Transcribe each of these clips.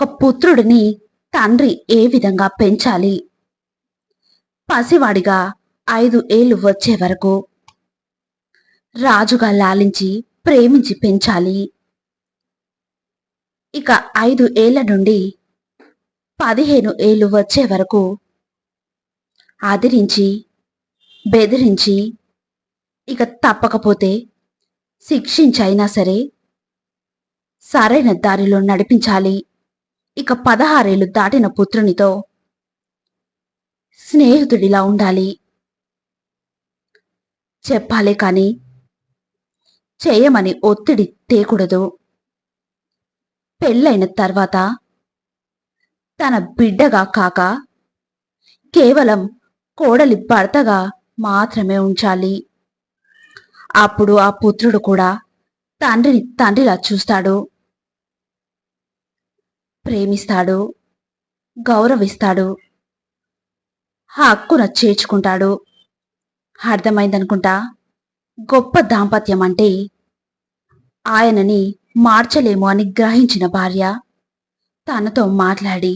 ఒక పుత్రుడిని తండ్రి ఏ విధంగా పెంచాలి? పసివాడిగా 5 ఏళ్లు వచ్చే వరకు రాజుగా లాలించి ప్రేమించి పెంచాలి. ఇక 5 ఏళ్ల నుండి 15 ఏళ్లు వచ్చే వరకు ఆదరించి బెదిరించి, ఇక తప్పకపోతే శిక్షించైనా సరే సరైన దారిలో నడిపించాలి. ఇక 16 ఏళ్లు దాటిన పుత్రునితో స్నేహితుడిలా ఉండాలి. చెప్పాలే కాని చేయమని ఒత్తిడి తేకూడదు. పెళ్ళైన తర్వాత తన బిడ్డగా కాక కేవలం కోడలి భర్తగా మాత్రమే ఉంచాలి. అప్పుడు ఆ పుత్రుడు కూడా తండ్రిని తండ్రిలా చూస్తాడు, ప్రేమిస్తాడు, గౌరవిస్తాడు, హక్కున చేర్చుకుంటాడు. అర్థమైందనుకుంటా. గొప్ప దాంపత్యం అంటే ఆయనని మార్చలేము అని గ్రహించిన భార్య తనతో మాట్లాడి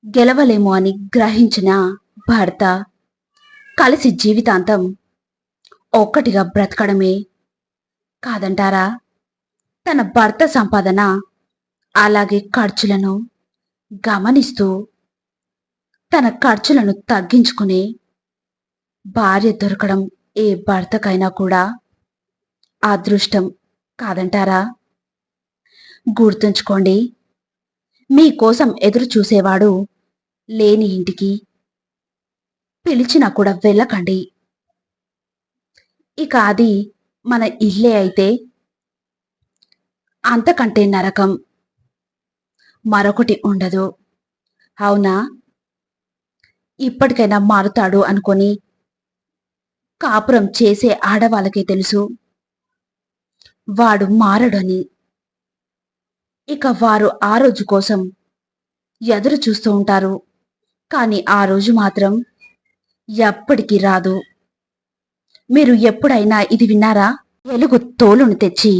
గెలవలేము అని గ్రహించిన భర్త కలిసి జీవితాంతం ఒక్కటిగా బ్రతకడమే కాదంటారా? తన భర్త సంపాదన అలాగే ఖర్చులను గమనిస్తూ తన ఖర్చులను తగ్గించుకునే భార్య దొరకడం ఏ భర్తకైనా కూడా అదృష్టం కాదంటారా? గుర్తుంచుకోండి, మీకోసం ఎదురు చూసేవాడు లేని ఇంటికి పిలిచినా కూడా వెళ్ళకండి. ఇక అది మన ఇల్లే అయితే అంతకంటే నరకం మరొకటి ఉండదు. అవునా? ఇప్పటికైనా మారుతాడు అనుకొని కాపురం చేసే ఆడవాళ్ళకే తెలుసు వాడు మారడని. ఇక వారు ఆ రోజు కోసం ఎదురు చూస్తూ ఉంటారు. కానీ ఆ రోజు మాత్రం ఎప్పటికీ రాదు. మీరు ఎప్పుడైనా ఇది విన్నారా? వెలుగు తోలును తెచ్చి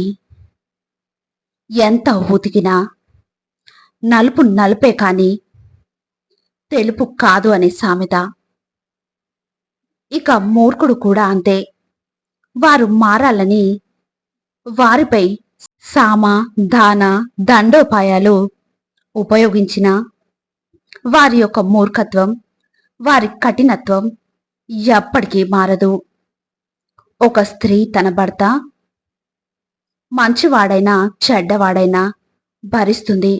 ఎంత ఉతికినా నలుపు నలుపే కాని తెలుపు కాదు అనే సామెత. ఇక మూర్ఖుడు కూడా అంతే. వారు మారాలని వారిపై సామ దాన దండోపాయాలు ఉపయోగించిన వారి యొక్క మూర్ఖత్వం, వారి కఠినత్వం ఎప్పటికీ మారదు. ఒక స్త్రీ తన భర్త మంచివాడైనా చెడ్డవాడైనా భరిస్తుంది.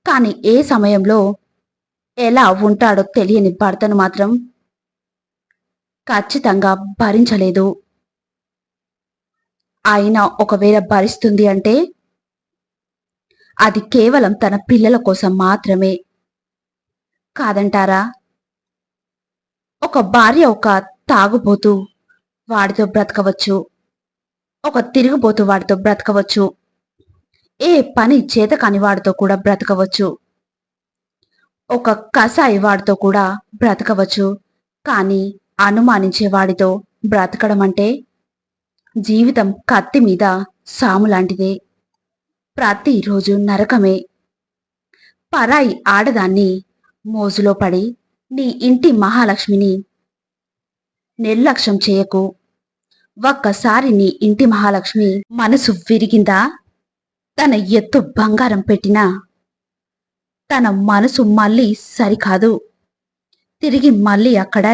కానీ ఏ సమయంలో ఎలా ఉంటాడో తెలియని భర్తను మాత్రం ఖచ్చితంగా భరించలేదు. అయినా ఒకవేళ భరిస్తుంది అంటే అది కేవలం తన పిల్లల కోసం మాత్రమే కాదంటారా? ఒక భార్య ఒక తాగుబోతూ వాడితో బ్రతకవచ్చు, ఒక తిరుగుబోతూ వాడితో బ్రతకవచ్చు, ఏ పని చేత కాని వాడితో కూడా బ్రతకవచ్చు, ఒక కసాయి వాడితో కూడా బ్రతకవచ్చు. కానీ అనుమానించే వాడితో బ్రతకడం అంటే జీవితం కత్తి మీద సాము లాంటిదే. ప్రతిరోజు నరకమే. పరాయి ఆడదాన్ని మోజులో పడి నీ ఇంటి మహాలక్ష్మిని నిర్లక్ష్యం చేయకు. ఒక్కసారి నీ ఇంటి మహాలక్ష్మి మనసు విరిగిందా, తన ఎత్తు బంగారం పెట్టినా తన మనసు మళ్ళీ సరికాదు. తిరిగి మళ్ళీ అక్కడ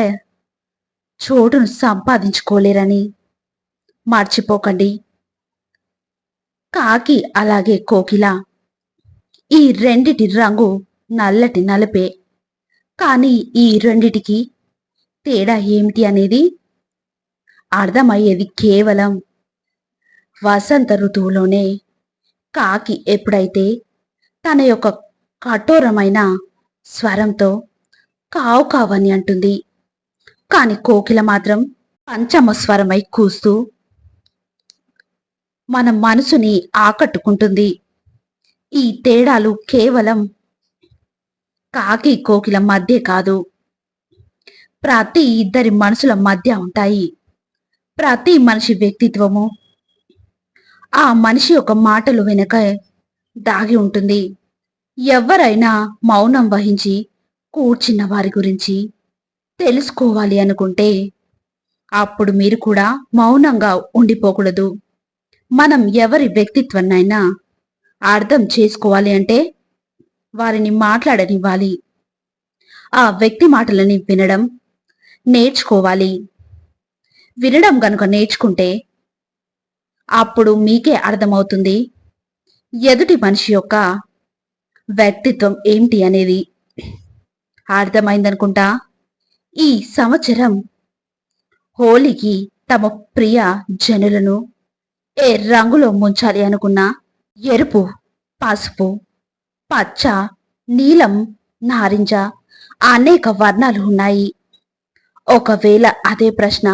చోటును సంపాదించుకోలేరని మర్చిపోకండి. కాకి అలాగే కోకిల, ఈ రెండిటి రంగు నల్లటి నలుపే. కానీ ఈ రెండిటికి తేడా ఏమిటి అనేది అర్థమయ్యేది కేవలం వసంత ఋతువులోనే. కాకి ఎప్పుడైతే తన యొక్క కఠోరమైన స్వరంతో కావు కావని అంటుంది, కాని కోకిల మాత్రం పంచమ స్వరమై కూస్తూ మన మనసుని ఆకట్టుకుంటుంది. ఈ తేడాలు కేవలం కాకి కోకిల మధ్య కాదు, ప్రతి ఇద్దరి మనసుల మధ్య ఉంటాయి. ప్రతి మనిషి వ్యక్తిత్వము ఆ మనిషి యొక్క మాటలు వెనుక దాగి ఉంటుంది. ఎవరైనా మౌనం వహించి కూర్చున్న వారి గురించి తెలుసుకోవాలి అనుకుంటే అప్పుడు మీరు కూడా మౌనంగా ఉండిపోకూడదు. మనం ఎవరి వ్యక్తిత్వాన్నైనా అర్థం చేసుకోవాలి అంటే వారిని మాట్లాడనివ్వాలి. ఆ వ్యక్తి మాటలని వినడం నేర్చుకోవాలి. వినడం గనుక నేర్చుకుంటే అప్పుడు మీకే అర్థమవుతుంది ఎదుటి మనిషి యొక్క వ్యక్తిత్వం ఏంటి అనేది. అర్థమైందనుకుంటా. ఈ సంవత్సరం హోలీకి తమ ప్రియ జనులను ఏ రంగులో ముంచాలి అనుకున్నా ఎరుపు, పసుపు, పచ్చ, నీలం, నారింజ అనేక వర్ణాలు ఉన్నాయి. ఒకవేళ అదే ప్రశ్న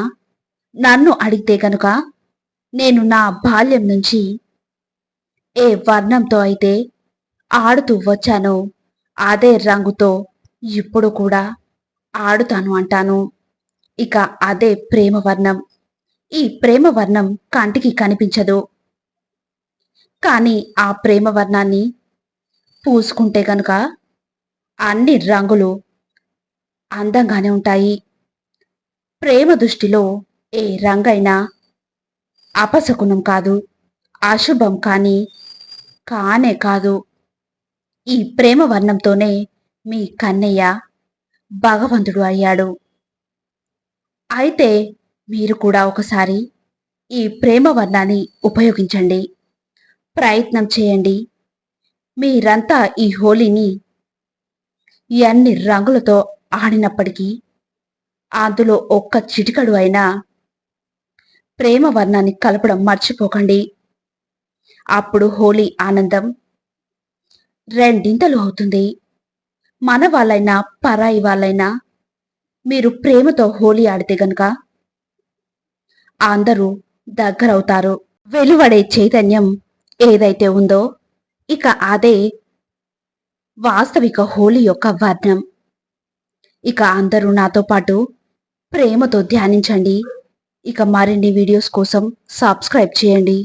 నన్ను అడిగితే కనుక నేను నా బాల్యం నుంచి ఏ వర్ణంతో అయితే ఆడుతూ వచ్చానో అదే రంగుతో ఇప్పుడు కూడా ఆడుతాను అంటాను. ఇక అదే ప్రేమ వర్ణం. ఈ ప్రేమ వర్ణం కంటికి కనిపించదు, కానీ ఆ ప్రేమ వర్ణాన్ని పూసుకుంటే గనుక అన్ని రంగులు అందంగానే ఉంటాయి. ప్రేమ దృష్టిలో ఏ రంగైనా అపశకునం కాదు, అశుభం కానే కాదు. ఈ ప్రేమ వర్ణంతోనే మీ కన్నయ్య భగవంతుడు అయ్యాడు. అయితే మీరు కూడా ఒకసారి ఈ ప్రేమ వర్ణాన్ని ఉపయోగించండి, ప్రయత్నం చేయండి. మీరంతా ఈ హోలీని ఎన్ని రంగులతో ఆడినప్పటికీ అందులో ఒక్క చిటికడు అయినా ప్రేమ వర్ణాన్ని కలపడం మర్చిపోకండి. అప్పుడు హోలీ ఆనందం రెండింతలు అవుతుంది. మన వాళ్ళైనా పరాయి వాళ్ళైనా మీరు ప్రేమతో హోలీ ఆడితే గనుక అందరూ దగ్గరవుతారు. వెలువడే చైతన్యం ఏదైతే ఉందో ఇక అదే వాస్తవిక హోలీ యొక్క వర్ణం. ఇక అందరూ నాతో పాటు ప్రేమతో ధ్యానించండి. ఇక మరిన్ని వీడియోస్ కోసం సబ్స్క్రైబ్ చేయండి.